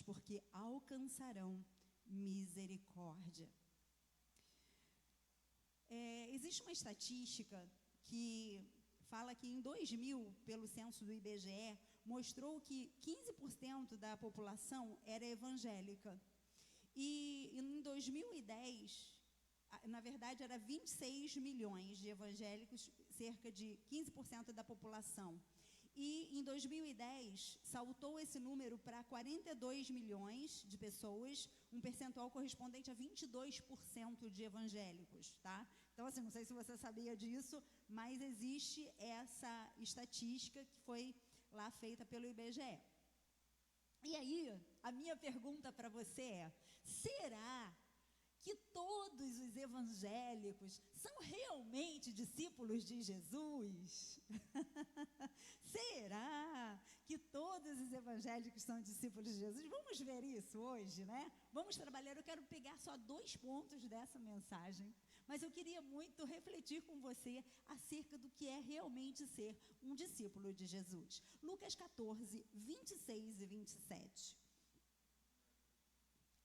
misericordiosos, porque alcançarão misericórdia. Existe uma estatística que fala que em 2000, pelo censo do IBGE, mostrou que 15% da população era evangélica. E em 2010, na verdade, era 26 milhões de evangélicos, cerca de 15% da população. E em 2010, saltou esse número para 42 milhões de pessoas, um percentual correspondente a 22% de evangélicos, tá? Então, assim, não sei se você sabia disso, mas existe essa estatística que foi lá feita pelo IBGE. E aí, a minha pergunta para você é: será que todos os evangélicos são realmente discípulos de Jesus? Será que todos os evangélicos são discípulos de Jesus? Vamos ver isso hoje, né? Vamos trabalhar. Eu quero pegar só 2 pontos dessa mensagem, mas eu queria muito refletir com você acerca do que é realmente ser um discípulo de Jesus. Lucas 14, 26 e 27.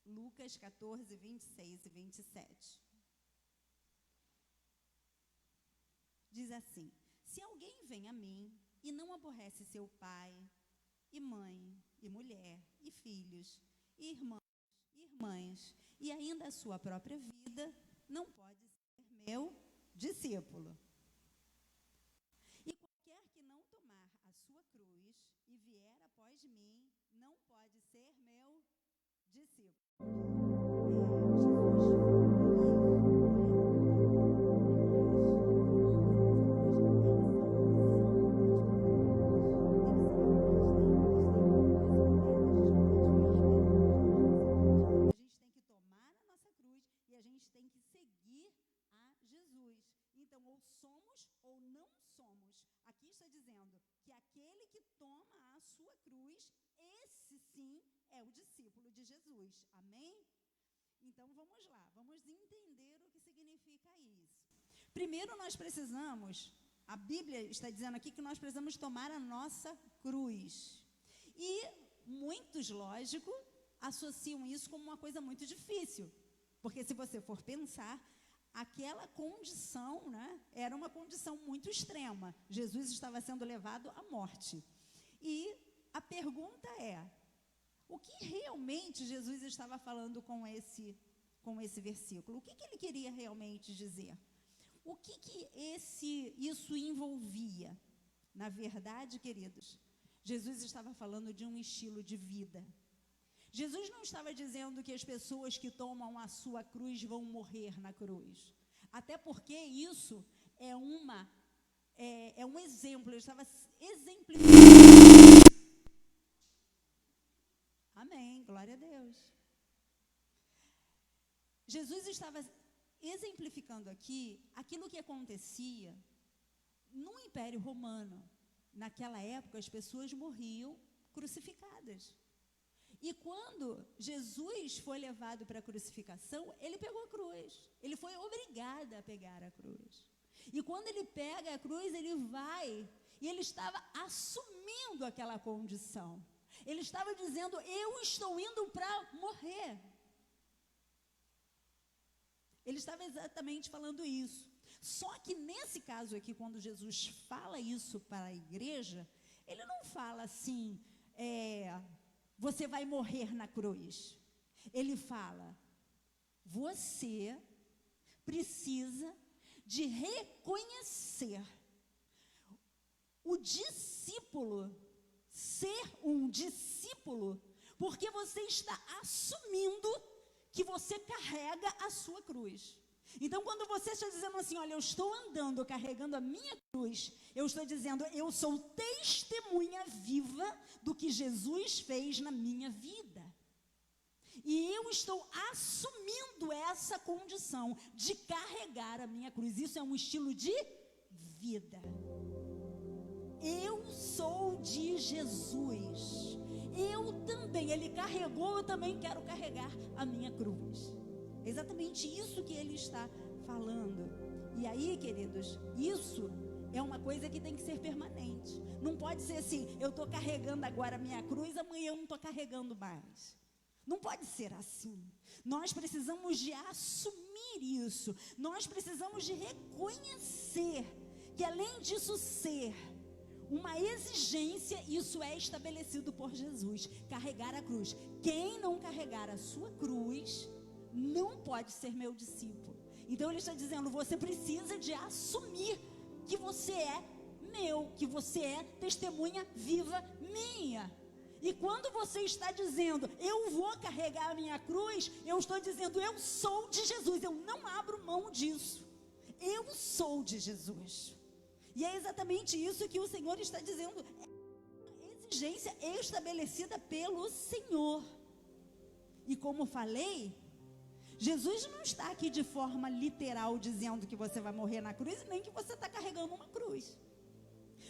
Lucas 14, 26 e 27. Diz assim: se alguém vem a mim e não aborrece seu pai, e mãe, e mulher, e filhos, e irmãos, e irmãs, e ainda a sua própria vida, não pode ser meu discípulo. E qualquer que não tomar a sua cruz e vier após mim, não pode ser meu discípulo. Ou somos ou não somos. Aqui está dizendo que aquele que toma a sua cruz, esse sim é o discípulo de Jesus. Amém? Então vamos lá, vamos entender o que significa isso. Primeiro nós precisamos, a Bíblia está dizendo aqui que nós precisamos tomar a nossa cruz. E muitos, lógico, associam isso como uma coisa muito difícil. Porque se você for pensar, aquela condição, né, era uma condição muito extrema. Jesus estava sendo levado à morte. E a pergunta é: o que realmente Jesus estava falando com esse versículo? O que ele queria realmente dizer? O que isso envolvia? Na verdade, queridos, Jesus estava falando de um estilo de vida. Jesus não estava dizendo que as pessoas que tomam a sua cruz vão morrer na cruz. Até porque isso é um exemplo. Ele estava exemplificando. Amém, glória a Deus. Jesus estava exemplificando aqui aquilo que acontecia no Império Romano. Naquela época, as pessoas morriam crucificadas. E quando Jesus foi levado para a crucificação, ele pegou a cruz. Ele foi obrigado a pegar a cruz. E quando ele pega a cruz, ele vai, e ele estava assumindo aquela condição. Ele estava dizendo: eu estou indo para morrer. Ele estava exatamente falando isso. Só que nesse caso aqui, quando Jesus fala isso para a igreja, ele não fala assim, você vai morrer na cruz. Ele fala: você precisa de reconhecer o discípulo, ser um discípulo, porque você está assumindo que você carrega a sua cruz. Então, quando você está dizendo assim: olha, eu estou andando carregando a minha cruz, eu estou dizendo: eu sou testemunha viva do que Jesus fez na minha vida. E eu estou assumindo essa condição de carregar a minha cruz. Isso é um estilo de vida. Eu sou de Jesus. Eu também, ele carregou, eu também quero carregar a minha cruz. É exatamente isso que ele está falando. E aí, queridos, isso é uma coisa que tem que ser permanente. Não pode ser assim: eu estou carregando agora a minha cruz, amanhã eu não estou carregando mais. Não pode ser assim. Nós precisamos de assumir isso. Nós precisamos de reconhecer que, além disso ser uma exigência, isso é estabelecido por Jesus. Carregar a cruz. Quem não carregar a sua cruz não pode ser meu discípulo. Então ele está dizendo, você precisa de assumir que você é meu, que você é testemunha viva minha. E quando você está dizendo, eu vou carregar a minha cruz, eu estou dizendo, eu sou de Jesus, eu não abro mão disso. Eu sou de Jesus. E é exatamente isso que o Senhor está dizendo. É uma exigência estabelecida pelo Senhor. E como falei, Jesus não está aqui de forma literal dizendo que você vai morrer na cruz, nem que você está carregando uma cruz.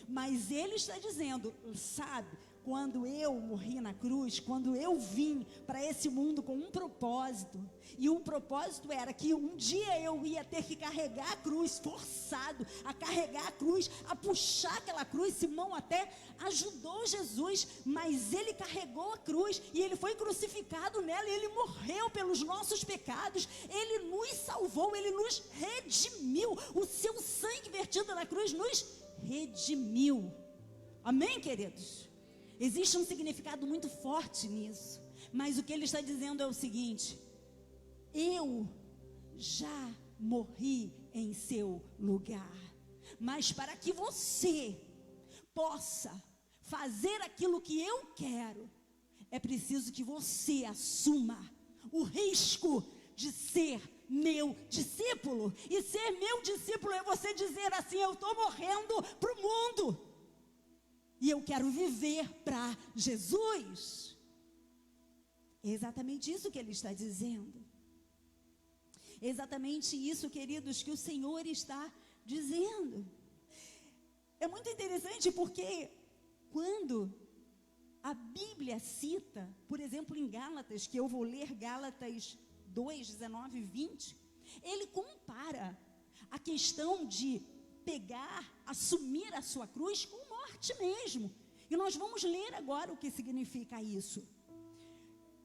Mas Ele está dizendo, sabe, quando eu morri na cruz, quando eu vim para esse mundo com um propósito, e o propósito era que um dia eu ia ter que carregar a cruz, forçado a carregar a cruz, a puxar aquela cruz. Simão até ajudou Jesus, mas ele carregou a cruz e ele foi crucificado nela, e ele morreu pelos nossos pecados, ele nos salvou, ele nos redimiu, o seu sangue vertido na cruz nos redimiu. Amém, queridos? Existe um significado muito forte nisso, mas o que ele está dizendo é o seguinte: eu já morri em seu lugar, mas para que você possa fazer aquilo que eu quero, é preciso que você assuma o risco de ser meu discípulo. E ser meu discípulo é você dizer assim, eu estou morrendo para o mundo, e eu quero viver para Jesus. É exatamente isso que ele está dizendo. É exatamente isso, queridos, que o Senhor está dizendo. É muito interessante porque quando a Bíblia cita, por exemplo, em Gálatas, que eu vou ler Gálatas 2, 19 e 20, ele compara a questão de pegar, assumir a sua cruz com morte mesmo. E nós vamos ler agora o que significa isso.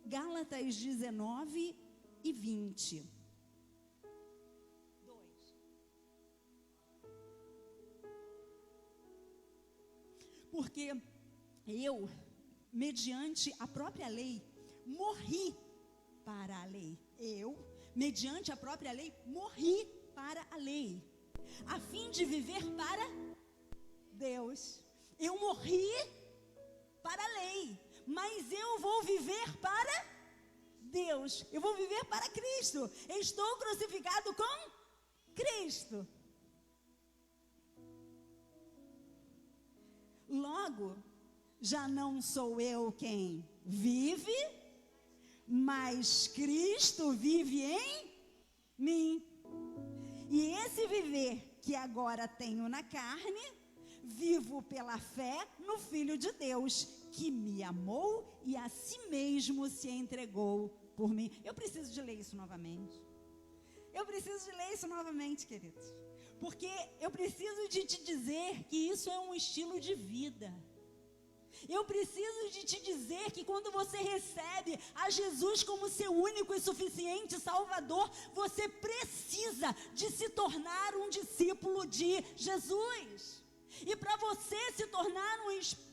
Gálatas 19 e 20. 2. Porque eu, mediante a própria lei, morri para a lei. Eu, mediante a própria lei, morri para a lei, a fim de viver para Deus. Eu morri para a lei, mas eu vou viver para Deus. Eu vou viver para Cristo. Estou crucificado com Cristo. Logo, já não sou eu quem vive, mas Cristo vive em mim. E esse viver que agora tenho na carne, vivo pela fé no Filho de Deus, que me amou e a si mesmo se entregou por mim. Eu preciso de ler isso novamente. Eu preciso de ler isso novamente, queridos. Porque eu preciso de te dizer que isso é um estilo de vida. Eu preciso de te dizer que quando você recebe a Jesus como seu único e suficiente Salvador, você precisa de se tornar um discípulo de Jesus. E para você se tornar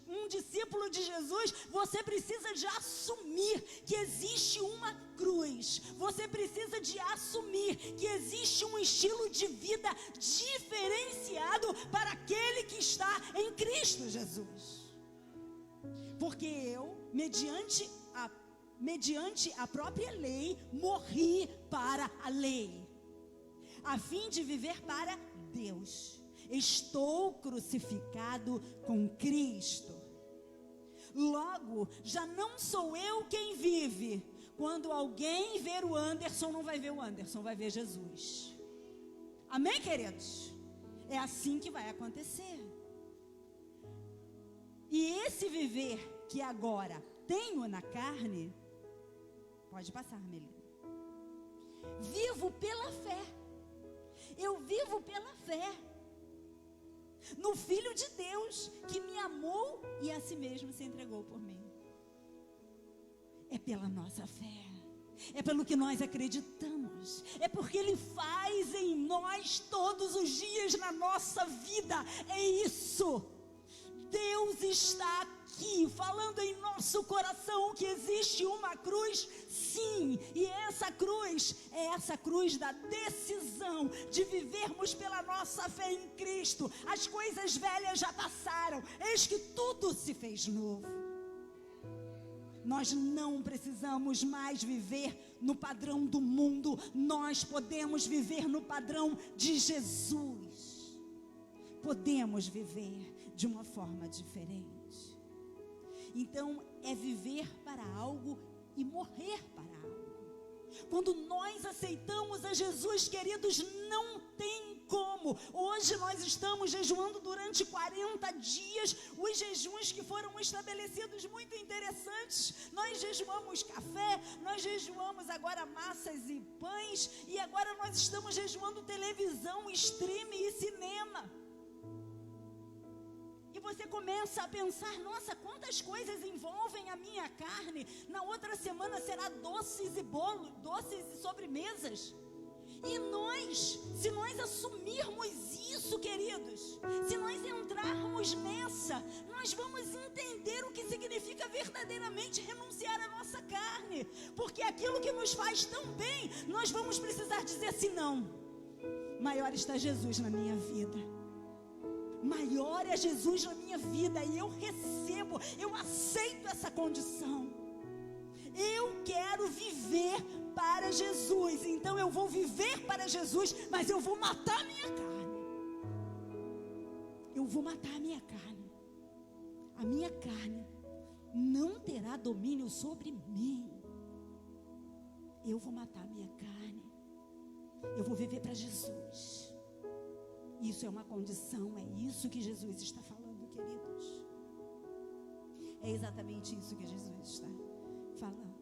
um discípulo de Jesus, você precisa de assumir que existe uma cruz. Você precisa de assumir que existe um estilo de vida diferenciado para aquele que está em Cristo Jesus. Porque eu, mediante a própria lei, morri para a lei, a fim de viver para Deus. Estou crucificado com Cristo. Logo, já não sou eu quem vive. Quando alguém ver o Anderson, não vai ver o Anderson, vai ver Jesus. Amém, queridos? É assim que vai acontecer. E esse viver que agora tenho na carne, pode passar, Melina, vivo pela fé. Eu vivo pela fé no Filho de Deus, que me amou e a si mesmo se entregou por mim. é pela nossa fé, é pelo que nós acreditamos, é porque Ele faz em nós todos os dias na nossa vida. É isso. Deus está aqui falando em nosso coração que existe uma cruz, sim, e essa cruz é essa cruz da decisão de vivermos pela nossa fé em Cristo. As coisas velhas já passaram, eis que tudo se fez novo. Nós não precisamos mais viver no padrão do mundo, nós podemos viver no padrão de Jesus. Podemos viver de uma forma diferente. Então, é viver para algo e morrer para algo. Quando nós aceitamos a Jesus, queridos, não tem como. Hoje nós estamos jejuando durante 40 dias, os jejuns que foram estabelecidos muito interessantes. Nós jejuamos café, nós jejuamos agora massas e pães, e agora nós estamos jejuando televisão, stream e cinema. E você começa a pensar, nossa, quantas coisas envolvem a minha carne. Na outra semana será doces e bolos, doces e sobremesas. E nós, se nós assumirmos isso, queridos, se nós entrarmos nessa, nós vamos entender o que significa verdadeiramente renunciar à nossa carne. Porque aquilo que nos faz tão bem, nós vamos precisar dizer assim, não, maior está Jesus na minha vida. Maior é Jesus na minha vida, e eu recebo, eu aceito essa condição. Eu quero viver para Jesus, então eu vou viver para Jesus, mas eu vou matar a minha carne. Eu vou matar a minha carne. A minha carne não terá domínio sobre mim. Eu vou matar a minha carne. Eu vou viver para Jesus. Isso é uma condição, é isso que Jesus está falando, queridos. É exatamente isso que Jesus está falando.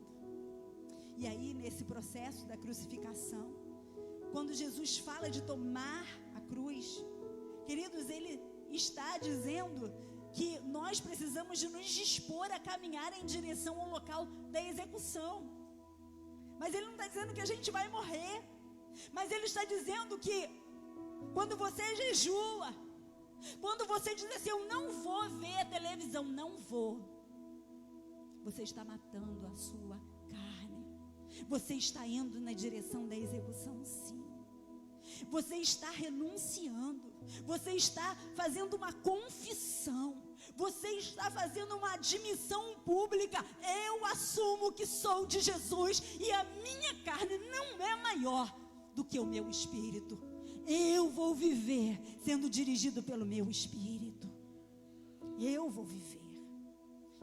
E aí, nesse processo da crucificação, quando Jesus fala de tomar a cruz, queridos, Ele está dizendo que nós precisamos de nos dispor a caminhar em direção ao local da execução. Mas Ele não está dizendo que a gente vai morrer, mas Ele está dizendo que quando você jejua, quando você diz assim, eu não vou ver a televisão, não vou, você está matando a sua carne. Você está indo na direção da execução, sim. Você está renunciando. Você está fazendo uma confissão. Você está fazendo uma admissão pública. Eu assumo que sou de Jesus e a minha carne não é maior do que o meu espírito. Eu vou viver sendo dirigido pelo meu espírito. Eu vou viver.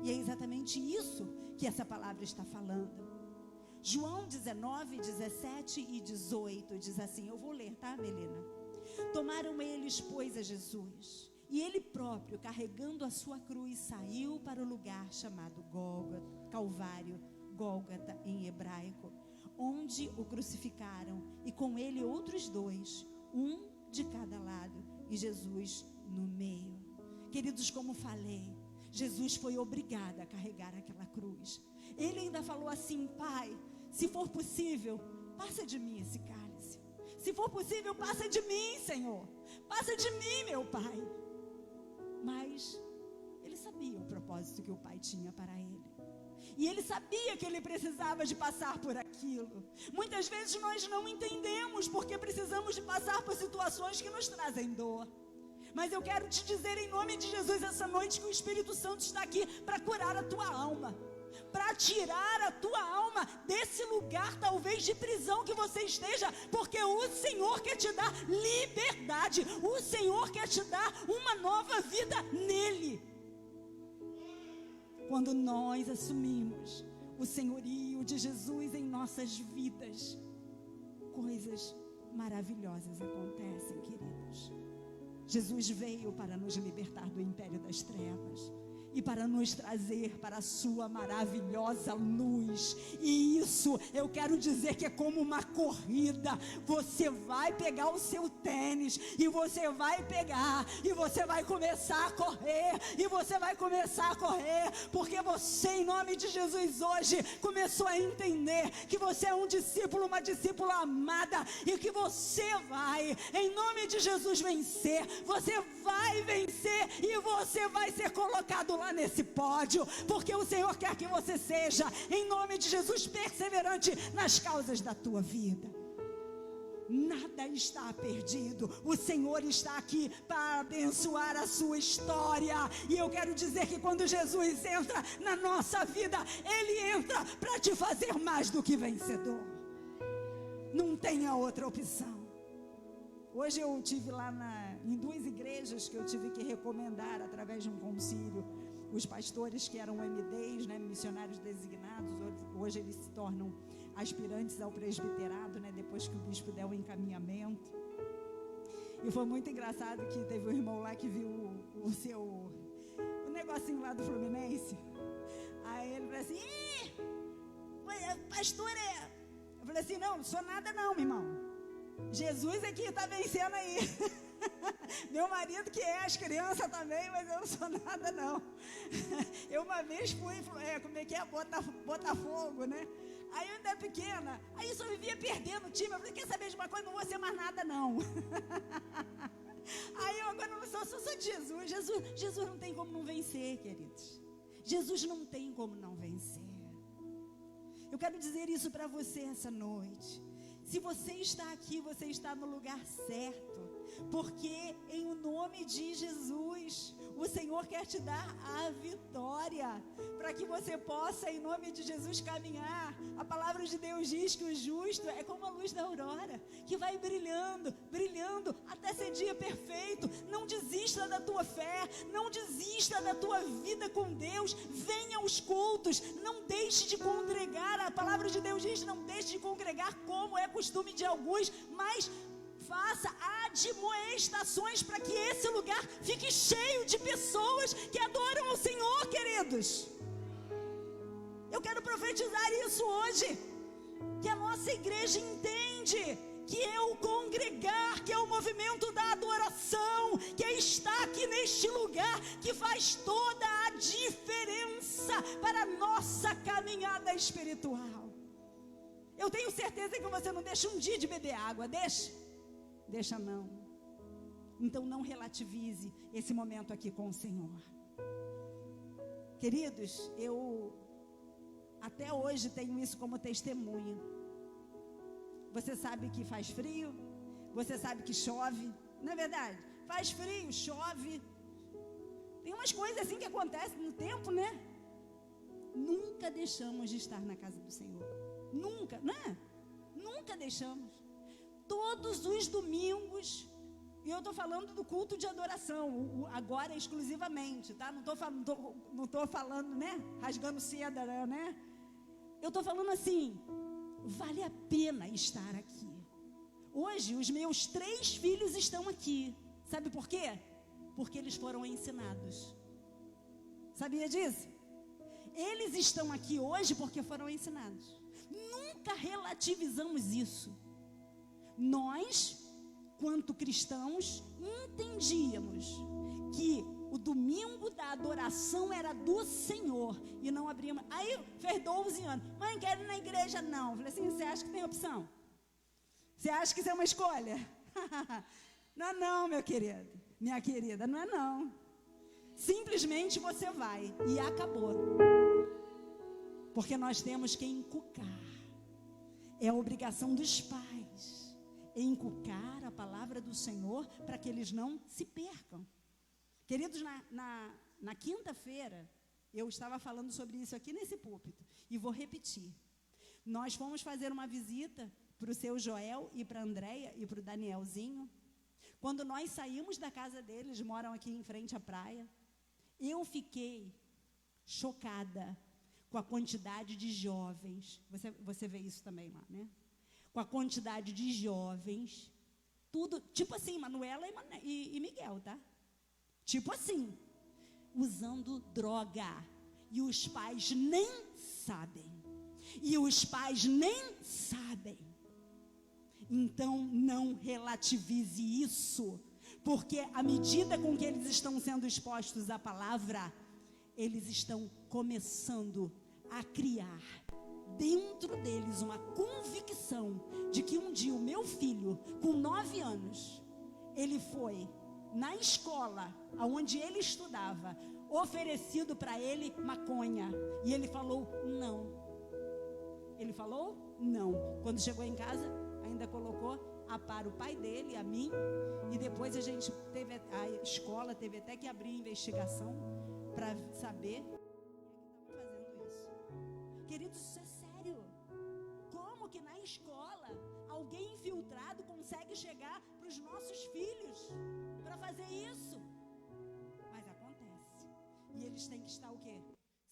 E é exatamente isso que essa palavra está falando. João 19, 17 e 18 diz assim, eu vou ler, tá, Melina? Tomaram eles, pois, a Jesus, e ele próprio, carregando a sua cruz, saiu para o lugar chamado Calvário, Gólgota em hebraico, onde o crucificaram, e com ele outros dois, um de cada lado, e Jesus no meio. Queridos, como falei, Jesus foi obrigado a carregar aquela cruz. Ele ainda falou assim, Pai, se for possível, passa de mim esse cálice. Se for possível, passa de mim, Senhor. Passa de mim, meu Pai. Mas ele sabia o propósito que o Pai tinha para ele. E ele sabia que ele precisava de passar por aquilo. Muitas vezes nós não entendemos porque precisamos de passar por situações que nos trazem dor. Mas eu quero te dizer em nome de Jesus essa noite que o Espírito Santo está aqui para curar a tua alma. Para tirar a tua alma desse lugar talvez de prisão que você esteja. Porque o Senhor quer te dar liberdade. O Senhor quer te dar uma nova vida nele. Quando nós assumimos o senhorio de Jesus em nossas vidas, coisas maravilhosas acontecem, queridos. Jesus veio para nos libertar do império das trevas e para nos trazer para a sua maravilhosa luz. E isso isso, eu quero dizer que é como uma corrida. Você vai pegar o seu tênis, e você vai pegar, e você vai começar a correr, e você vai começar a correr, porque você, em nome de Jesus, hoje começou a entender que você é um discípulo, uma discípula amada, e que você vai, em nome de Jesus, vencer. Você vai vencer, e você vai ser colocado lá nesse pódio, porque o Senhor quer que você seja, em nome de Jesus, perseverante nas causas da tua vida. Nada está perdido. O Senhor está aqui para abençoar a sua história. E eu quero dizer que quando Jesus entra na nossa vida, Ele entra para te fazer mais do que vencedor. Não tenha outra opção. Hoje eu tive lá em 2 igrejas que eu tive que recomendar através de um concílio. Os pastores que eram MDs, né, missionários designados, hoje eles se tornam aspirantes ao presbiterado, né, depois que o bispo der o encaminhamento. E foi muito engraçado que teve um irmão lá que viu o negocinho lá do Fluminense. Aí ele falou assim: pastor, eu falei assim: não sou nada não, meu irmão. Jesus é que está vencendo aí. Meu marido que é, as crianças também, mas eu não sou nada não. Eu uma vez fui, como é que é? Botafogo, né? Aí eu ainda pequena, aí só vivia perdendo o time. Eu falei: quer saber de uma coisa? Não vou ser mais nada não. Aí eu agora não sou de Jesus. Jesus não tem como não vencer, queridos. Jesus não tem como não vencer. Eu quero dizer isso para você essa noite. Se você está aqui, você está no lugar certo, porque em o nome de Jesus, o Senhor quer te dar a vitória, para que você possa, em nome de Jesus, caminhar. A palavra de Deus diz que o justo é como a luz da aurora, que vai brilhando, brilhando, até ser dia perfeito. Não desista da tua fé, não desista da tua vida com Deus. Venha aos cultos, não deixe de congregar. A palavra de Deus diz: não deixe de congregar como é costume de alguns, mas faça admoestações para que esse lugar fique cheio de pessoas que adoram o Senhor, queridos. Eu quero profetizar isso hoje, que a nossa igreja entende que é o congregar, que é o movimento da adoração, que é estar aqui neste lugar, que faz toda a diferença para a nossa caminhada espiritual. Eu tenho certeza que você não deixa um dia de beber água, deixa não. Então não relativize esse momento aqui com o Senhor. Queridos, eu até hoje tenho isso como testemunho. Você sabe que faz frio, você sabe que chove, não é verdade? Faz frio, chove. Tem umas coisas assim que acontecem no tempo, né? Nunca deixamos de estar na casa do Senhor. Nunca, né? Nunca deixamos. Todos os domingos, e eu estou falando do culto de adoração, agora exclusivamente, tá? Não estou falando, né? Rasgando seda, né? Eu estou falando assim, vale a pena estar aqui. Hoje, os meus 3 filhos estão aqui. Sabe por quê? Porque eles foram ensinados. Sabia disso? Eles estão aqui hoje porque foram ensinados. Nunca relativizamos isso. Nós, quanto cristãos, entendíamos que o domingo da adoração era do Senhor e não abríamos. Aí fez 12 anos. Mãe, quero ir na igreja? Não. Eu falei assim: você acha que tem opção? Você acha que isso é uma escolha? Não, meu querido, minha querida, não é não. Simplesmente você vai e acabou. Porque nós temos que encucar. É a obrigação dos pais encucar a palavra do Senhor para que eles não se percam. Queridos, na quinta-feira, eu estava falando sobre isso aqui nesse púlpito, e vou repetir. Nós fomos fazer uma visita para o seu Joel e para a Andréia e para o Danielzinho. Quando nós saímos da casa deles, moram aqui em frente à praia, eu fiquei chocada com a quantidade de jovens. Você vê isso também lá, né? Com a quantidade de jovens, tudo, tipo assim, Manuela e Miguel, tá? Tipo assim, usando droga, e os pais nem sabem. e os pais nem sabem. Então, não relativize isso, porque à medida com que eles estão sendo expostos à palavra, eles estão começando a criar dentro deles uma convicção de que um dia o meu filho, com 9 anos, ele foi na escola onde ele estudava, oferecido para ele maconha, e ele falou não. Ele falou não. Quando chegou em casa, ainda colocou a par o pai dele, a mim, e depois a escola teve até que abrir investigação para saber quem estava fazendo isso. Queridos, isso é sério. Como que na escola alguém infiltrado consegue chegar para os nossos filhos para fazer isso? Mas acontece. E eles têm que estar o quê?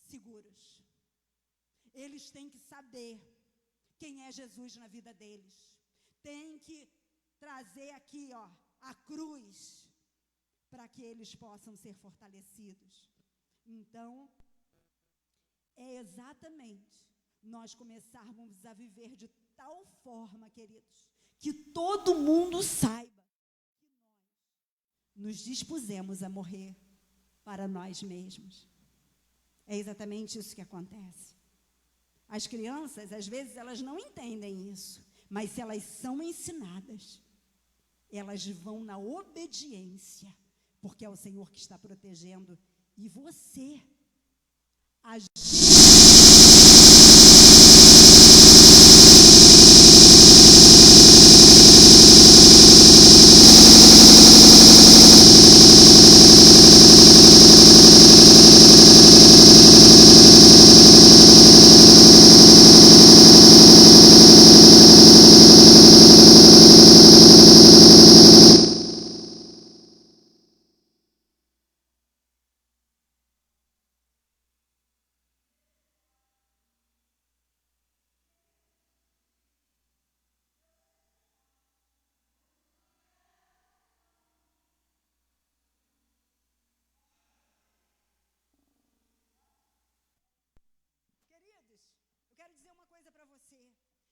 Seguros. Eles têm que saber quem é Jesus na vida deles. Tem que trazer aqui, a cruz, para que eles possam ser fortalecidos. Então, é exatamente nós começarmos a viver de tal forma, queridos, que todo mundo saiba que nós nos dispusemos a morrer para nós mesmos. É exatamente isso que acontece. As crianças, às vezes, elas não entendem isso, mas se elas são ensinadas, elas vão na obediência, porque é o Senhor que está protegendo, e você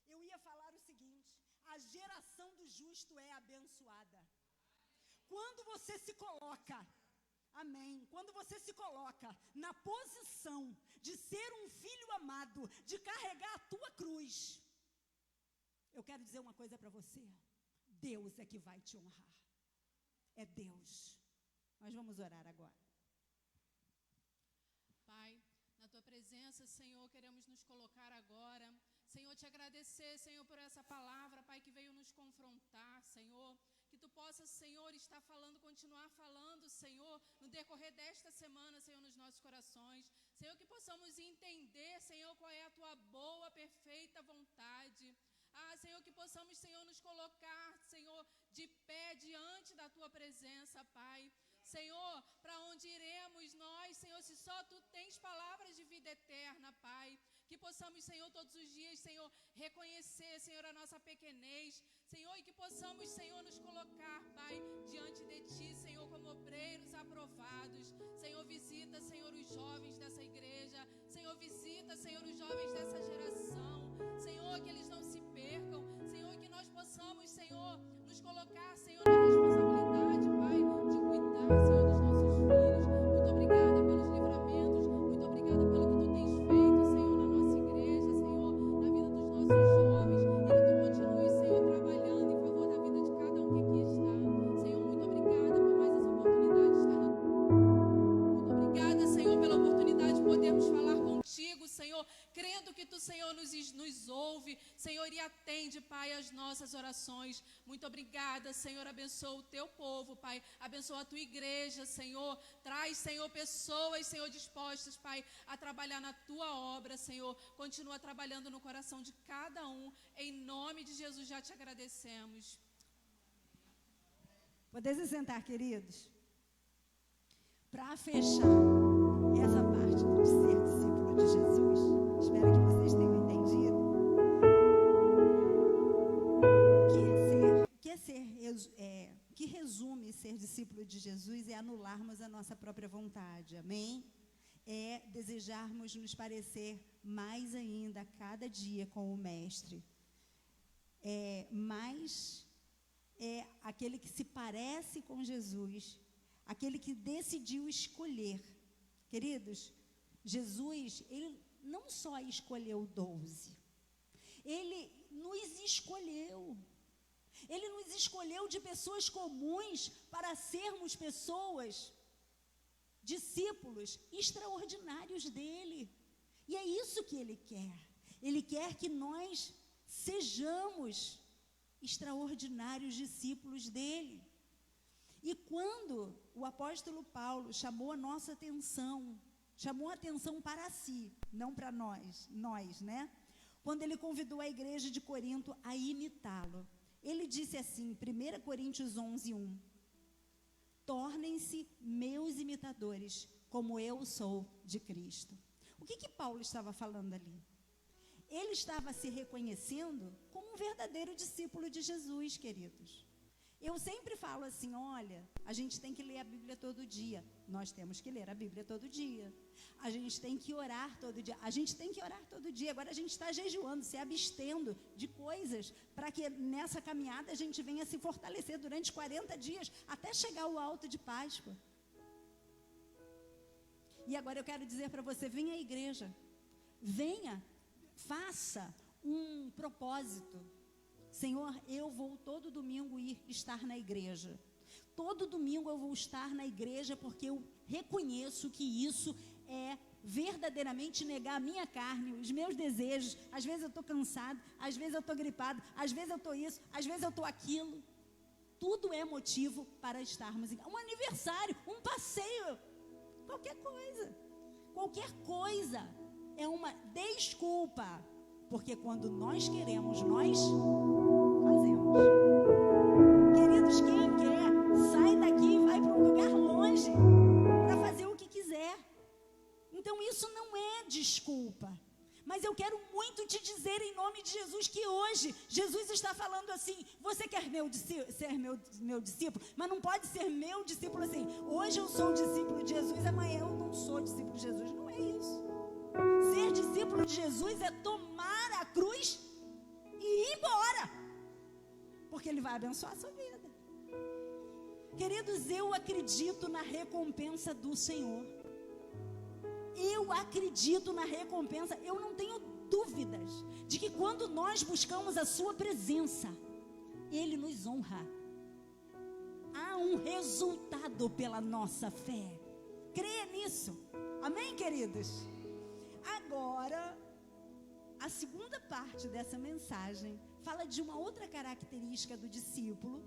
eu ia falar o seguinte: a geração do justo é abençoada. Quando você se coloca, amém, quando você se coloca na posição de ser um filho amado, de carregar a tua cruz, eu quero dizer uma coisa para você: Deus é que vai te honrar. É Deus. Nós vamos orar agora. Pai, na tua presença, Senhor, queremos nos colocar agora. Senhor, te agradecer, Senhor, por essa palavra, Pai, que veio nos confrontar, Senhor. Que tu possas, Senhor, estar falando, continuar falando, Senhor, no decorrer desta semana, Senhor, nos nossos corações. Senhor, que possamos entender, Senhor, qual é a tua boa, perfeita vontade. Senhor, que possamos, Senhor, nos colocar, Senhor, de pé diante da tua presença, Pai. Senhor, para onde iremos nós, Senhor, se só tu tens palavras de vida eterna, Pai. Que possamos, Senhor, todos os dias, Senhor, reconhecer, Senhor, a nossa pequenez, Senhor, e que possamos, Senhor, nos colocar, Pai, diante de Ti, Senhor, como obreiros aprovados. Senhor, visita, Senhor, os jovens dessa igreja. Senhor, visita, Senhor, os jovens dessa geração. Senhor, que eles não se percam. Senhor, que nós possamos, Senhor, nos colocar, Senhor, na responsabilidade, Pai, de cuidar, Senhor, dos nossos filhos. Muito obrigada pelos livramentos. Muito obrigada pelo que Tu tens feito, Senhor, na nossa igreja, Senhor, na vida dos nossos jovens. E que Tu continue, Senhor, trabalhando em favor da vida de cada um que aqui está. Senhor, muito obrigada por mais essa oportunidade de estar na Tua. Muito obrigada, Senhor, pela oportunidade de podermos falar contigo, Senhor, crendo que Tu, Senhor, nos ouve, Senhor, e atende, Pai, as nossas orações. Muito obrigada, Senhor, abençoa o Teu povo, Pai, abençoa a Tua igreja, Senhor, traz, Senhor, pessoas, Senhor, dispostas, Pai, a trabalhar na Tua obra, Senhor, continua trabalhando no coração de cada um, em nome de Jesus já te agradecemos. Poder se sentar, queridos. Para fechar essa parte de ser discípulo de Jesus, espero que vocês tenham entendido. Que resume ser discípulo de Jesus é anularmos a nossa própria vontade, amém? é desejarmos nos parecer mais ainda a cada dia com o Mestre. Mais é aquele que se parece com Jesus, aquele que decidiu escolher. Queridos, Jesus, ele não só escolheu 12, ele nos escolheu. Ele nos escolheu de pessoas comuns para sermos pessoas, discípulos extraordinários dele. E é isso que ele quer. Ele quer que nós sejamos extraordinários discípulos dele. E quando o apóstolo Paulo chamou a nossa atenção, chamou a atenção para si, não para nós, né? Quando ele convidou a igreja de Corinto a imitá-lo, ele disse assim, 1 Coríntios 11:1, tornem-se meus imitadores, como eu sou de Cristo. O que Paulo estava falando ali? Ele estava se reconhecendo como um verdadeiro discípulo de Jesus, queridos. Eu sempre falo assim, olha, a gente tem que ler a Bíblia todo dia. Nós temos que ler a Bíblia todo dia. A gente tem que orar todo dia. A gente tem que orar todo dia. Agora a gente está jejuando, se abstendo de coisas, para que nessa caminhada a gente venha se fortalecer durante 40 dias, até chegar ao alto de Páscoa. E agora eu quero dizer para você, venha à igreja. Venha, faça um propósito. Senhor, eu vou todo domingo estar na igreja. Todo domingo eu vou estar na igreja porque eu reconheço que isso é verdadeiramente negar a minha carne, os meus desejos. Às vezes eu estou cansado, às vezes eu estou gripado, às vezes eu estou isso, às vezes eu estou aquilo. Tudo é motivo para estarmos em um aniversário, um passeio, qualquer coisa é uma desculpa. Porque quando nós queremos, nós fazemos. Queridos, quem quer, sai daqui e vai para um lugar longe para fazer o que quiser. Então isso não é desculpa. Mas eu quero muito te dizer em nome de Jesus que hoje Jesus está falando assim, você quer ser meu discípulo? Mas não pode ser meu discípulo assim, hoje eu sou discípulo de Jesus, amanhã eu não sou discípulo de Jesus. Não é isso. Ser discípulo de Jesus é tomar a cruz e ir embora, porque ele vai abençoar a sua vida. Queridos, eu acredito na recompensa do Senhor. Eu acredito na recompensa. Eu não tenho dúvidas de que quando nós buscamos a sua presença, ele nos honra. Há um resultado pela nossa fé. Creia nisso. Amém, queridos? Agora, a segunda parte dessa mensagem fala de uma outra característica do discípulo,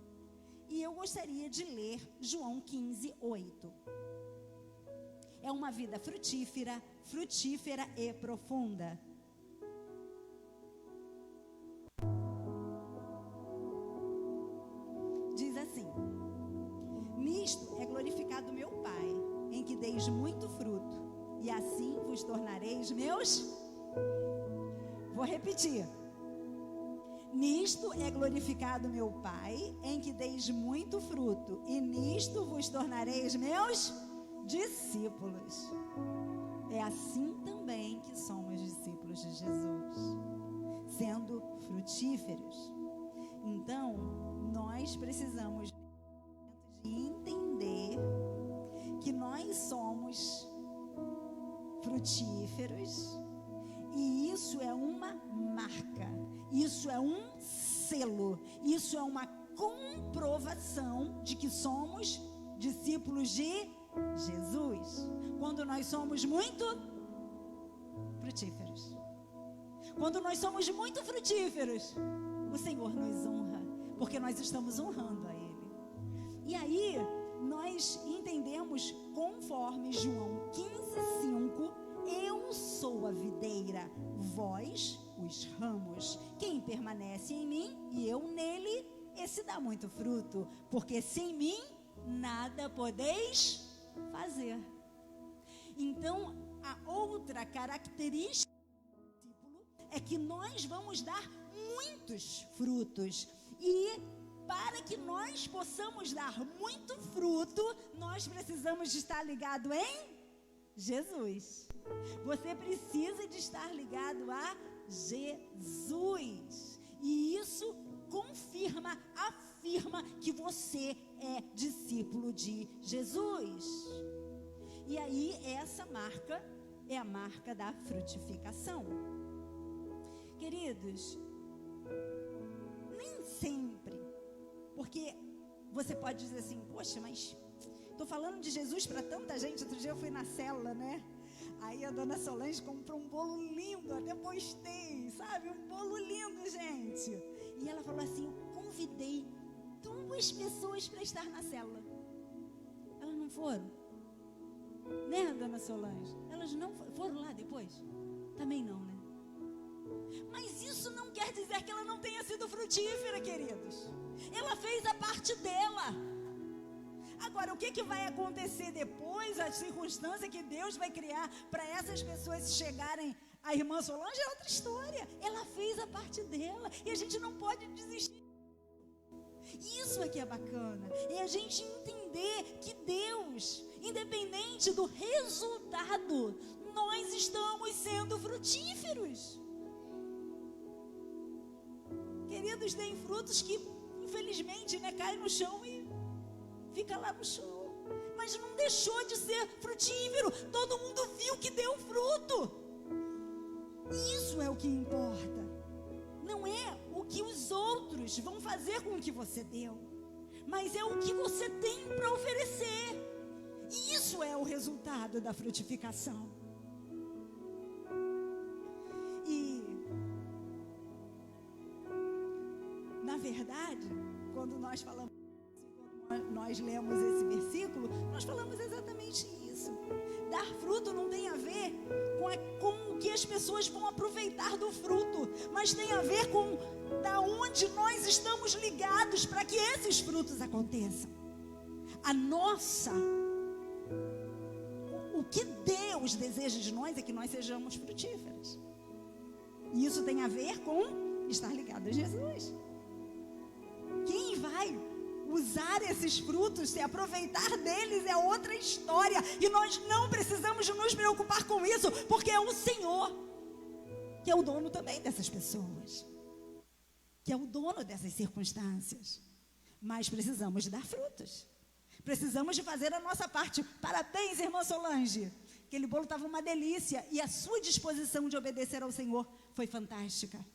e eu gostaria de ler João 15:8. É uma vida frutífera e profunda. Diz assim: nisto é glorificado meu Pai, em que deis muito fruto, e assim vos tornareis meus. Vou repetir. Nisto é glorificado meu Pai, em que deis muito fruto, e nisto vos tornareis meus discípulos. É assim também que somos discípulos de Jesus, sendo frutíferos. Então, nós precisamos de entender que nós somos frutíferos, e isso é uma marca, isso é um selo, isso é uma comprovação de que somos discípulos de Jesus, quando nós somos muito frutíferos. Quando nós somos muito frutíferos, o Senhor nos honra, porque nós estamos honrando a Ele. E aí, nós entendemos, conforme João 15:5, eu sou a videira, vós os ramos. Quem permanece em mim e eu nele, esse dá muito fruto, porque sem mim nada podeis fazer. Então, a outra característica do discípulo é que nós vamos dar muitos frutos. E para que nós possamos dar muito fruto, nós precisamos de estar ligado em Jesus. Você precisa de estar ligado a Jesus. E isso afirma que você é discípulo de Jesus. E aí, essa marca é a marca da frutificação. Queridos, nem sempre, porque você pode dizer assim, poxa, mas estou falando de Jesus para tanta gente. Outro dia eu fui na célula, né? Aí a dona Solange comprou um bolo lindo, até postei, sabe? Um bolo lindo, gente. E ela falou assim, eu convidei 2 pessoas para estar na célula. Elas não foram? Né, dona Solange? Elas não foram lá depois? Também não, né? Mas isso não quer dizer que ela não tenha sido frutífera, queridos. Ela fez a parte dela. Agora, o que vai acontecer depois, a circunstância que Deus vai criar para essas pessoas chegarem à irmã Solange é outra história. Ela fez a parte dela e a gente não pode desistir. Isso aqui é bacana, é a gente entender que Deus, independente do resultado, nós estamos sendo frutíferos. Queridos, tem frutos que, infelizmente, né, caem no chão e fica lá no chão. Mas não deixou de ser frutífero. Todo mundo viu que deu fruto. Isso é o que importa. Não é o que os outros vão fazer com o que você deu, mas é o que você tem para oferecer. E isso é o resultado da frutificação. E, na verdade, quando nós falamos, quando nós lemos esse versículo, nós falamos exatamente isso. Dar fruto não tem a ver com o que as pessoas vão aproveitar do fruto, mas tem a ver com da onde nós estamos ligados para que esses frutos aconteçam. O que Deus deseja de nós é que nós sejamos frutíferos. E isso tem a ver com estar ligado a Jesus. Quem vai usar esses frutos, se aproveitar deles, é outra história. E nós não precisamos nos preocupar com isso, porque é o Senhor que é o dono também dessas pessoas, que é o dono dessas circunstâncias. Mas precisamos de dar frutos. Precisamos de fazer a nossa parte. Parabéns, irmã Solange. Aquele bolo estava uma delícia. E a sua disposição de obedecer ao Senhor foi fantástica.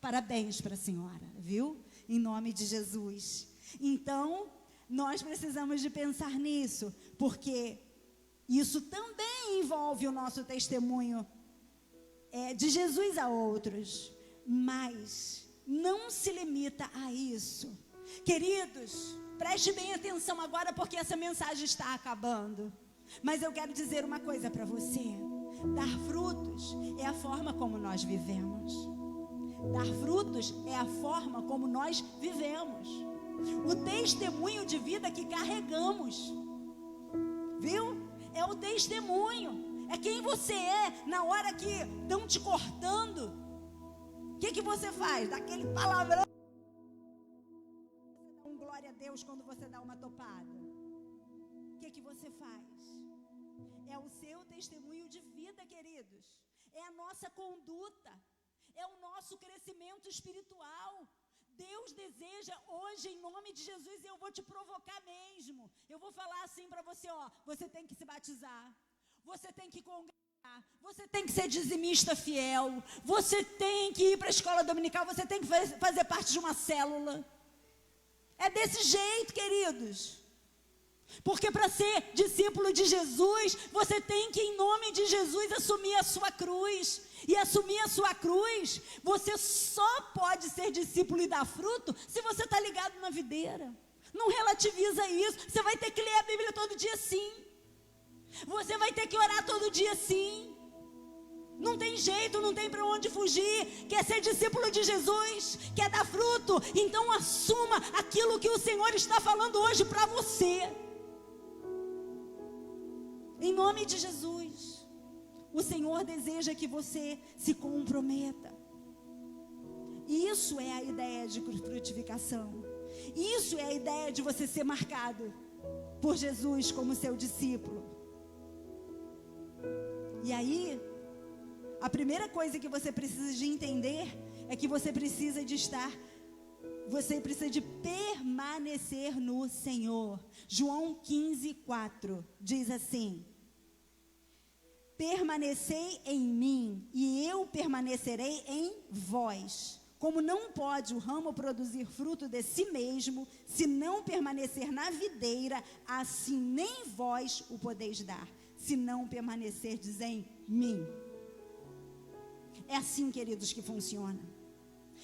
Parabéns para a senhora, viu? Em nome de Jesus. Então, nós precisamos de pensar nisso, porque isso também envolve o nosso testemunho de Jesus a outros, mas não se limita a isso. Queridos, preste bem atenção agora, porque essa mensagem está acabando. Mas eu quero dizer uma coisa para você: dar frutos é a forma como nós vivemos. Dar frutos é a forma como nós vivemos. O testemunho de vida que carregamos, viu? É o testemunho. É quem você é na hora que estão te cortando. O que você faz? Daquele palavrão. Você dá um glória a Deus quando você dá uma topada. O que você faz? É o seu testemunho de vida, queridos. É a nossa conduta. É o nosso crescimento espiritual. Deus deseja hoje, em nome de Jesus, e eu vou te provocar mesmo. Eu vou falar assim para você, ó, você tem que se batizar, você tem que congregar, você tem que ser dizimista fiel, você tem que ir para a escola dominical, você tem que fazer parte de uma célula. É desse jeito, queridos. Porque para ser discípulo de Jesus, você tem que, em nome de Jesus, assumir a sua cruz. E assumir a sua cruz, você só pode ser discípulo e dar fruto se você está ligado na videira. Não relativiza isso. Você vai ter que ler a Bíblia todo dia, sim. Você vai ter que orar todo dia, sim. Não tem jeito, não tem para onde fugir. Quer ser discípulo de Jesus, quer dar fruto, então assuma aquilo que o Senhor está falando hoje para você. Em nome de Jesus. O Senhor deseja que você se comprometa. Isso é a ideia de frutificação. Isso é a ideia de você ser marcado por Jesus como seu discípulo. E aí, a primeira coisa que você precisa de entender é que você precisa de permanecer no Senhor. João 15:4 diz assim: permanecei em mim e eu permanecerei em vós. Como não pode o ramo produzir fruto de si mesmo, se não permanecer na videira, assim nem vós o podeis dar, se não permanecerdes em mim. É assim, queridos, que funciona.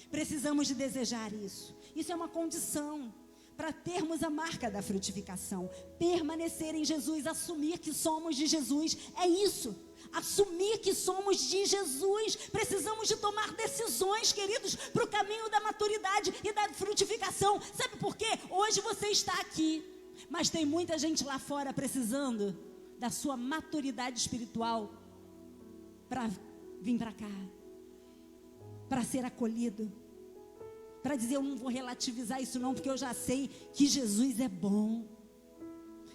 Precisamos de desejar isso. Isso é uma condição para termos a marca da frutificação. Permanecer em Jesus, assumir que somos de Jesus, é isso. Assumir que somos de Jesus. Precisamos de tomar decisões, queridos, para o caminho da maturidade e da frutificação. Sabe por quê? Hoje você está aqui, mas tem muita gente lá fora precisando da sua maturidade espiritual para vir para cá, para ser acolhido, para dizer: eu não vou relativizar isso não, porque eu já sei que Jesus é bom,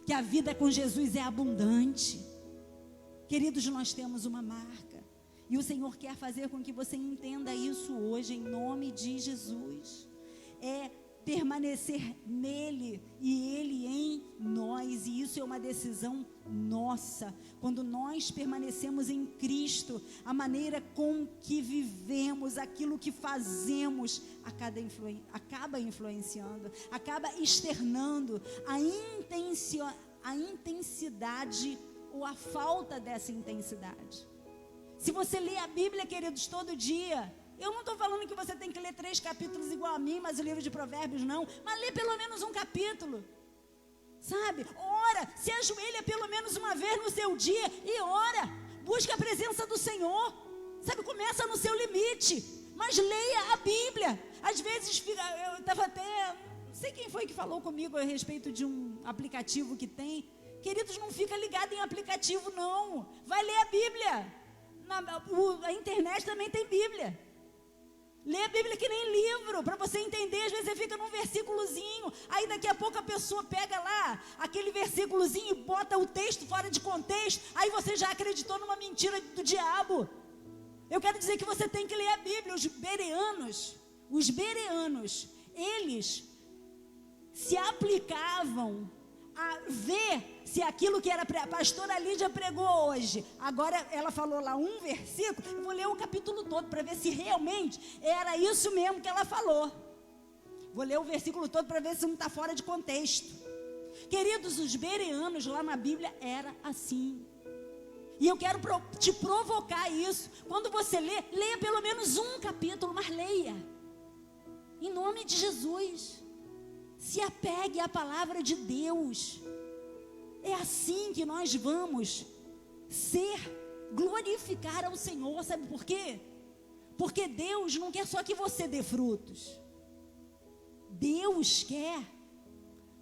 que a vida com Jesus é abundante. Queridos, nós temos uma marca, e o Senhor quer fazer com que você entenda isso hoje, em nome de Jesus. É permanecer nele e ele em nós, e isso é uma decisão nossa. Quando nós permanecemos em Cristo, a maneira com que vivemos, aquilo que fazemos, acaba influenciando, acaba externando a intensidade ou a falta dessa intensidade. Se você lê a Bíblia, queridos, todo dia, eu não estou falando que você tem que ler 3 capítulos igual a mim, mas o livro de Provérbios não, mas lê pelo menos um capítulo, sabe? Ora, se ajoelha pelo menos uma vez no seu dia e ora, busca a presença do Senhor, sabe? Começa no seu limite, mas leia a Bíblia. Às vezes, eu estava até, não sei quem foi que falou comigo a respeito de um aplicativo que tem. Queridos, não fica ligado em aplicativo não, vai ler a Bíblia. A internet também tem Bíblia. Lê a Bíblia que nem livro, para você entender. Às vezes você fica num versículozinho, aí daqui a pouco a pessoa pega lá aquele versículozinho e bota o texto fora de contexto, aí você já acreditou numa mentira do diabo. Eu quero dizer que você tem que ler a Bíblia. Os bereanos, eles se aplicavam a ver se aquilo que a pastora Lídia pregou hoje, agora ela falou lá um versículo, eu vou ler o capítulo todo para ver se realmente era isso mesmo que ela falou. Vou ler o versículo todo para ver se não está fora de contexto. Queridos, os bereanos lá na Bíblia era assim. E eu quero te provocar isso. Quando você leia pelo menos um capítulo, mas leia em nome de Jesus. Se apegue à palavra de Deus. É assim que nós vamos glorificar ao Senhor. Sabe por quê? Porque Deus não quer só que você dê frutos. Deus quer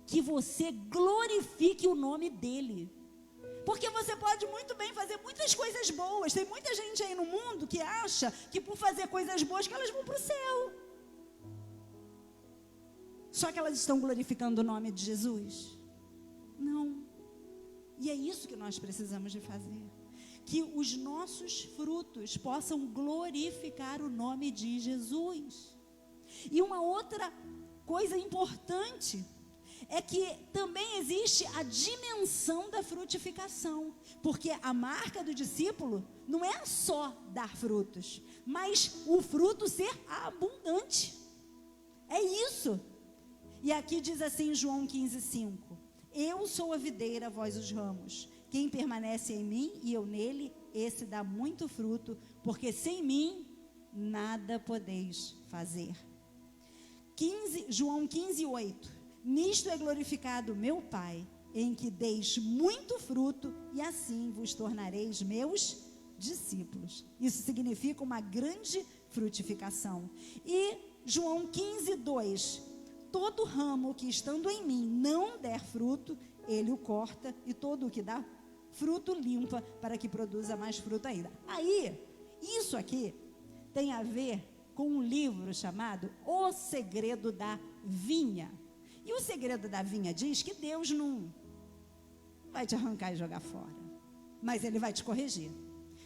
que você glorifique o nome dEle. Porque você pode muito bem fazer muitas coisas boas. Tem muita gente aí no mundo que acha que por fazer coisas boas que elas vão para o céu. Só que elas estão glorificando o nome de Jesus? Não. E é isso que nós precisamos de fazer. Que os nossos frutos possam glorificar o nome de Jesus. E uma outra coisa importante é que também existe a dimensão da frutificação. Porque a marca do discípulo não é só dar frutos, mas o fruto ser abundante. É isso. E aqui diz assim em João 15:5: eu sou a videira, vós os ramos. Quem permanece em mim e eu nele, esse dá muito fruto, porque sem mim nada podeis fazer. João 15:8: nisto é glorificado meu Pai, em que deis muito fruto, e assim vos tornareis meus discípulos. Isso significa uma grande frutificação. E João 15:2: todo ramo que estando em mim não der fruto, ele o corta, e todo o que dá fruto limpa, para que produza mais fruto ainda. Aí, isso aqui tem a ver com um livro chamado O Segredo da Vinha. E o segredo da vinha diz que Deus não vai te arrancar e jogar fora, mas Ele vai te corrigir.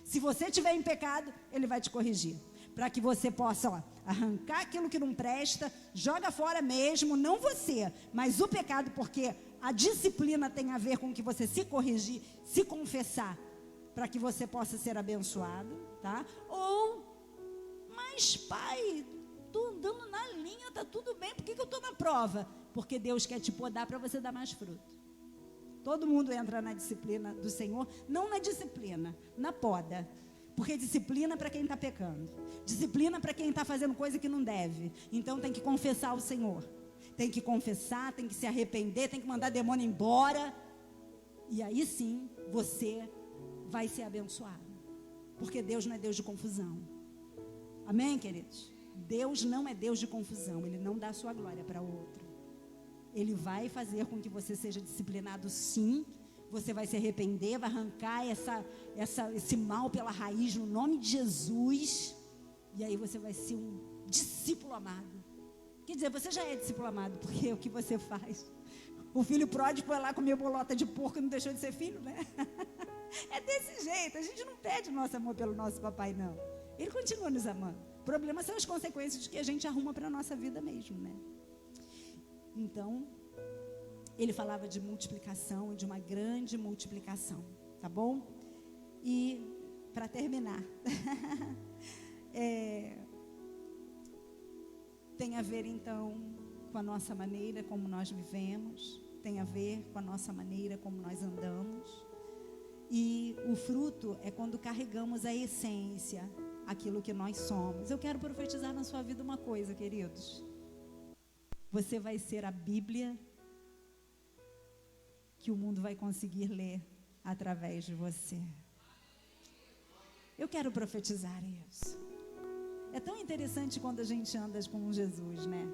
Se você estiver em pecado, Ele vai te corrigir. Para que você possa arrancar aquilo que não presta, joga fora mesmo, não você, mas o pecado, porque a disciplina tem a ver com que você se corrigir, se confessar, para que você possa ser abençoado, tá? Ou, mas pai, estou andando na linha, está tudo bem, por que eu estou na prova? Porque Deus quer te podar para você dar mais fruto. Todo mundo entra na disciplina do Senhor, não na disciplina, na poda. Porque disciplina para quem está pecando. Disciplina para quem está fazendo coisa que não deve. Então tem que confessar ao Senhor. Tem que confessar, tem que se arrepender, tem que mandar demônio embora. E aí sim, você vai ser abençoado. Porque Deus não é Deus de confusão. Amém, queridos? Deus não é Deus de confusão. Ele não dá a sua glória para outro. Ele vai fazer com que você seja disciplinado, sim. Você vai se arrepender, vai arrancar esse mal pela raiz no nome de Jesus. E aí você vai ser um discípulo amado. Quer dizer, você já é discípulo amado, porque é o que você faz. O filho pródigo foi lá comer bolota de porco e não deixou de ser filho, né? É desse jeito. A gente não pede nosso amor pelo nosso papai, não. Ele continua nos amando. O problema são as consequências que a gente arruma para a nossa vida mesmo, né? Então, ele falava de multiplicação, de uma grande multiplicação, tá bom? E, para terminar, tem a ver, então, com a nossa maneira como nós vivemos, tem a ver com a nossa maneira como nós andamos. E o fruto é quando carregamos a essência, aquilo que nós somos. Eu quero profetizar na sua vida uma coisa, queridos. Você vai ser a Bíblia que o mundo vai conseguir ler através de você. Eu quero profetizar isso. É tão interessante quando a gente anda com Jesus, né?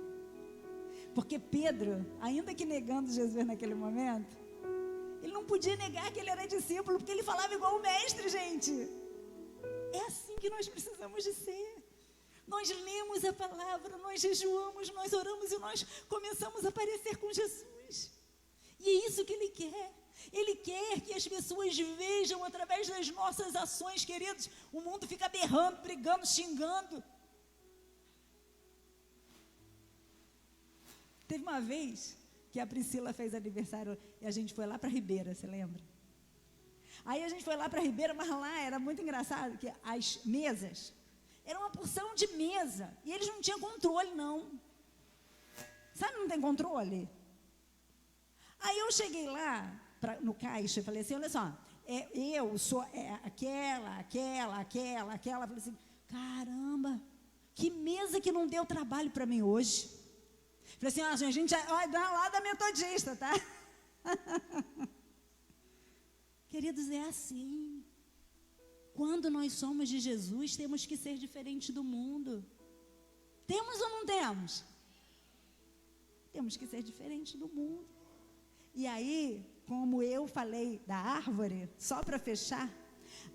Porque Pedro, ainda que negando Jesus naquele momento, ele não podia negar que ele era discípulo, porque ele falava igual o mestre, gente. É assim que nós precisamos de ser. Nós lemos a palavra, nós jejuamos, nós oramos e nós começamos a parecer com Jesus. E é isso que Ele quer. Ele quer que as pessoas vejam através das nossas ações, queridos. O mundo fica berrando, brigando, xingando. Teve uma vez que a Priscila fez aniversário e a gente foi lá para Ribeira, você lembra? Aí a gente foi lá para Ribeira, mas lá era muito engraçado, que as mesas era uma porção de mesa. E eles não tinham controle, não. Sabe, não tem controle? Aí eu cheguei lá, no caixa, e falei assim, olha só, eu sou aquela. Falei assim, caramba, que mesa que não deu trabalho para mim hoje. Falei assim, a gente vai lá da metodista, tá? Queridos, é assim. Quando nós somos de Jesus, temos que ser diferente do mundo. Temos ou não temos? Temos que ser diferente do mundo. E aí, como eu falei da árvore, só para fechar,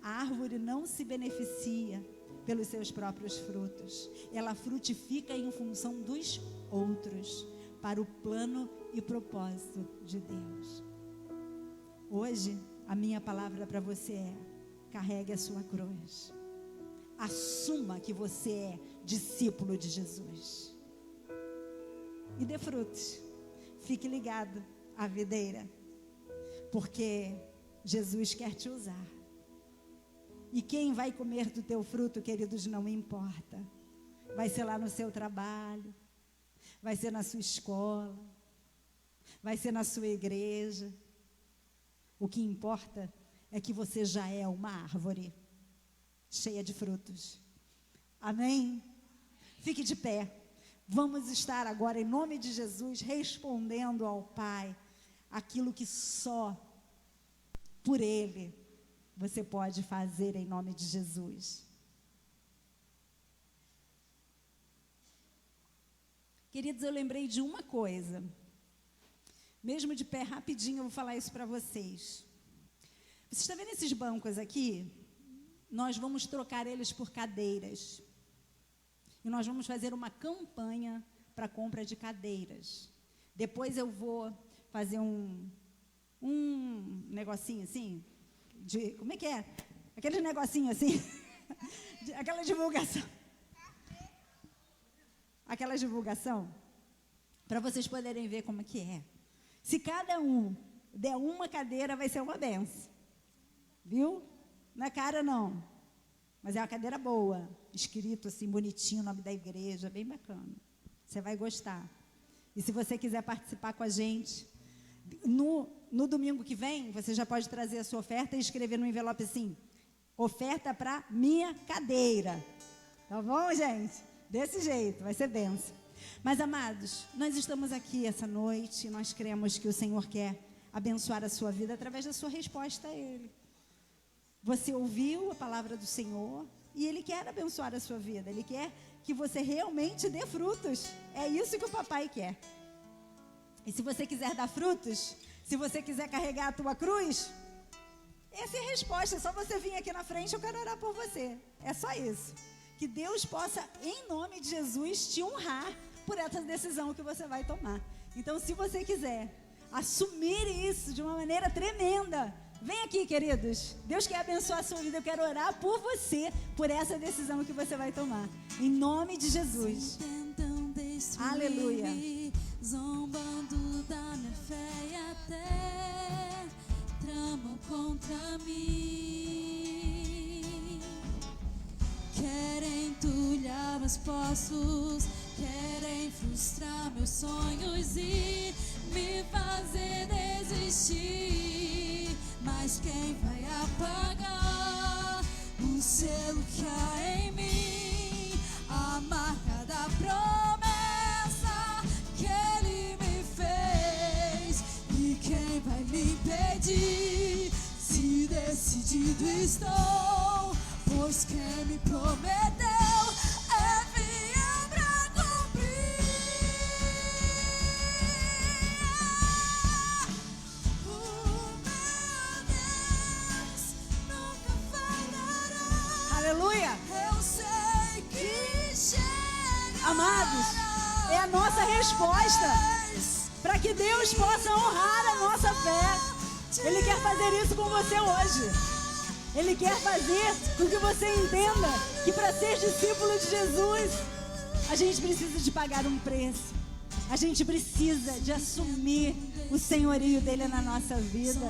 a árvore não se beneficia pelos seus próprios frutos. Ela frutifica em função dos outros, para o plano e propósito de Deus. Hoje, a minha palavra para você é: carregue a sua cruz. Assuma que você é discípulo de Jesus. E dê frutos. Fique ligado à videira. Porque Jesus quer te usar. E quem vai comer do teu fruto, queridos, não importa. Vai ser lá no seu trabalho. Vai ser na sua escola. Vai ser na sua igreja. O que importa é que você já é uma árvore cheia de frutos. Amém? Fique de pé. Vamos estar agora, em nome de Jesus, respondendo ao Pai aquilo que só por Ele você pode fazer em nome de Jesus. Queridos, eu lembrei de uma coisa. Mesmo de pé, rapidinho, eu vou falar isso para vocês. Você está vendo esses bancos aqui? Nós vamos trocar eles por cadeiras. E nós vamos fazer uma campanha para compra de cadeiras. Depois eu vou fazer um negocinho assim, como é que é? aquele negocinho assim, aquela divulgação. Aquela divulgação, para vocês poderem ver como que é. Se cada um der uma cadeira, vai ser uma benção. Viu? Não é cara, não. Mas é uma cadeira boa, escrito assim, bonitinho, o nome da igreja, bem bacana. Você vai gostar. E se você quiser participar com a gente, no domingo que vem, você já pode trazer a sua oferta e escrever no envelope assim, oferta para minha cadeira. Tá bom, gente? Desse jeito, vai ser benção. Mas, amados, nós estamos aqui essa noite e nós cremos que o Senhor quer abençoar a sua vida através da sua resposta a Ele. Você ouviu a palavra do Senhor e Ele quer abençoar a sua vida. Ele quer que você realmente dê frutos. É isso que o papai quer. E se você quiser dar frutos, se você quiser carregar a tua cruz, essa é a resposta. É só você vir aqui na frente, eu quero orar por você. É só isso. Que Deus possa, em nome de Jesus, te honrar por essa decisão que você vai tomar. Então, se você quiser assumir isso de uma maneira tremenda, vem aqui, queridos. Deus quer abençoar a sua vida. Eu quero orar por você, por essa decisão que você vai tomar. Em nome de Jesus. Aleluia. Zombando da minha fé e até tramam contra mim. Querem entulhar meus poços, querem frustrar meus sonhos e me fazer desistir. Mas quem vai apagar o selo que há em mim? A marca da promessa que Ele me fez. E quem vai me impedir? Se decidido estou, pois quem me prometeu é fiel pra cumprir. O meu Deus nunca falhará. Aleluia. Eu sei que chega. Amados, é a nossa resposta para que Deus possa honrar a nossa fé. Ele quer fazer isso com você hoje. Ele quer fazer com que você entenda que para ser discípulo de Jesus, a gente precisa de pagar um preço. A gente precisa de assumir o senhorio dele na nossa vida.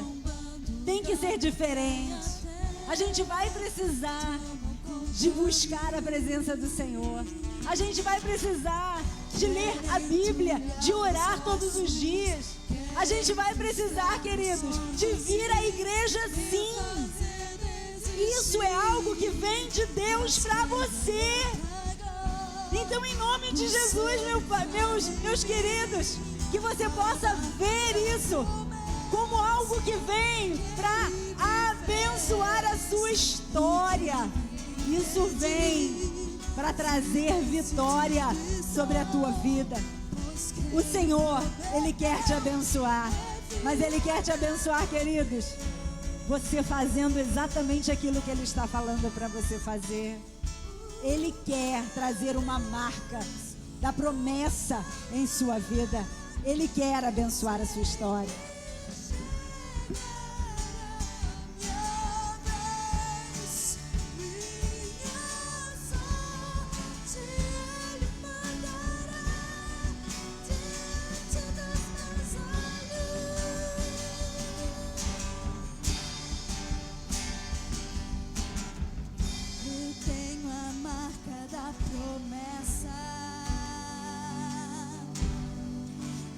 Tem que ser diferente. A gente vai precisar de buscar a presença do Senhor. A gente vai precisar de ler a Bíblia, de orar todos os dias. A gente vai precisar, queridos, de vir à igreja sim. Isso é algo que vem de Deus para você. Então, em nome de Jesus, meus queridos, que você possa ver isso como algo que vem para abençoar a sua história. Isso vem para trazer vitória sobre a tua vida. O Senhor, Ele quer te abençoar. Mas Ele quer te abençoar, queridos, você fazendo exatamente aquilo que Ele está falando para você fazer. Ele quer trazer uma marca da promessa em sua vida. Ele quer abençoar a sua história.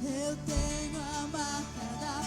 Eu tenho a marca da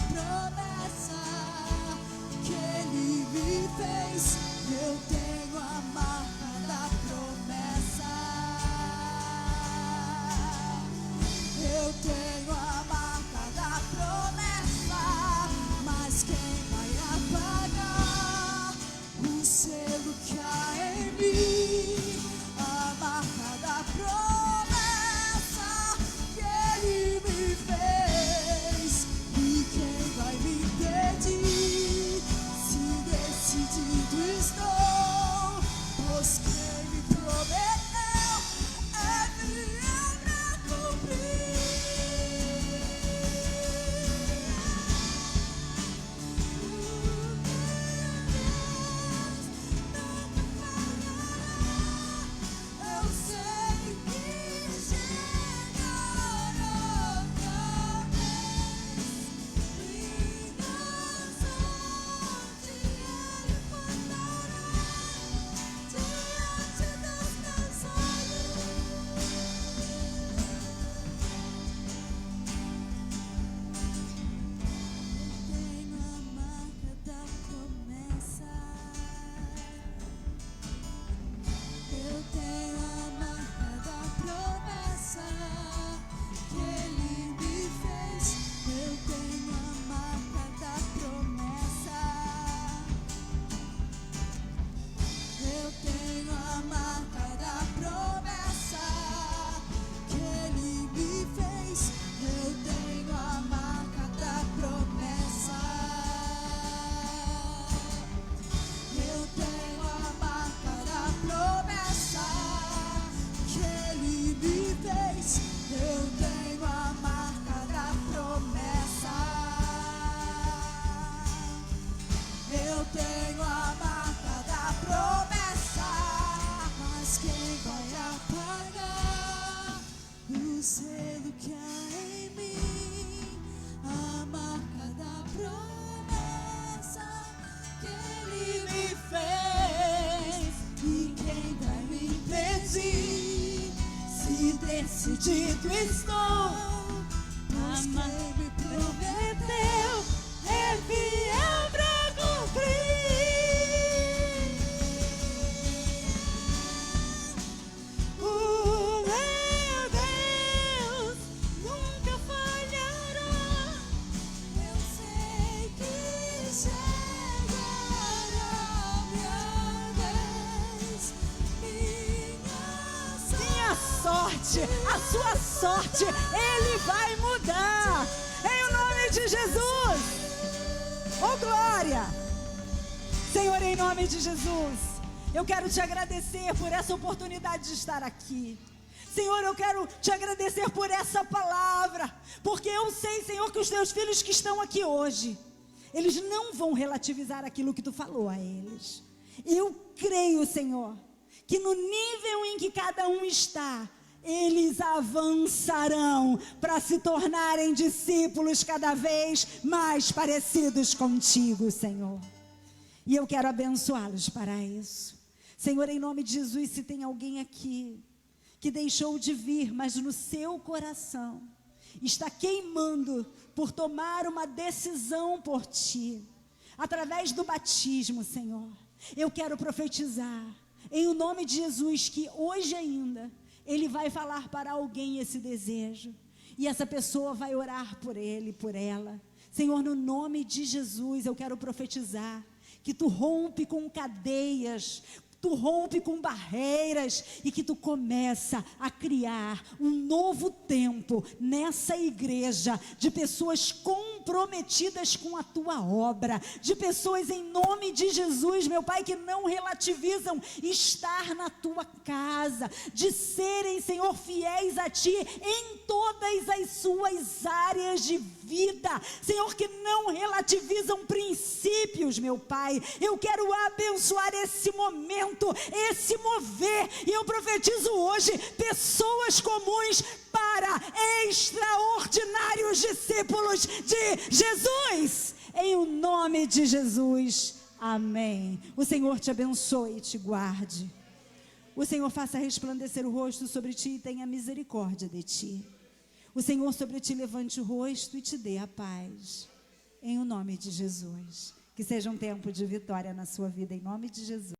selo que há em mim, a marca da promessa que Ele me fez. E quem vai me impedir? Se decidido estou, mas quem me prometeu é fiel pra cumprir. O meu Deus nunca falhará. Eu sei que chegará minha vez, Minha sorte, a sua sorte, Ele vai mudar. Em o nome de Jesus. Oh, glória. Senhor, em nome de Jesus, eu quero te agradecer por essa oportunidade de estar aqui. Senhor, eu quero te agradecer por essa palavra, porque eu sei, Senhor, que os teus filhos que estão aqui hoje, eles não vão relativizar aquilo que tu falou a eles. Eu creio, Senhor, que no nível em que cada um está, eles avançarão para se tornarem discípulos cada vez mais parecidos contigo, Senhor. E eu quero abençoá-los para isso. Senhor, em nome de Jesus, se tem alguém aqui que deixou de vir, mas no seu coração está queimando por tomar uma decisão por ti, através do batismo, Senhor, eu quero profetizar, em o nome de Jesus, que hoje ainda Ele vai falar para alguém esse desejo, e essa pessoa vai orar por ele, por ela. Senhor, no nome de Jesus, eu quero profetizar que tu rompe com cadeias, tu rompe com barreiras e que tu começa a criar um novo tempo nessa igreja de pessoas comprometidas com a tua obra, de pessoas em nome de Jesus, meu Pai, que não relativizam estar na tua casa, de serem, Senhor, fiéis a ti em todas as suas áreas de vida, Senhor, que não relativizam princípios, meu Pai. Eu quero abençoar esse momento, esse mover, e eu profetizo hoje pessoas comuns para extraordinários discípulos de Jesus, em o nome de Jesus, amém. O Senhor te abençoe e te guarde, o Senhor faça resplandecer o rosto sobre ti e tenha misericórdia de ti, o Senhor sobre ti levante o rosto e te dê a paz, em o nome de Jesus. Que seja um tempo de vitória na sua vida, em nome de Jesus.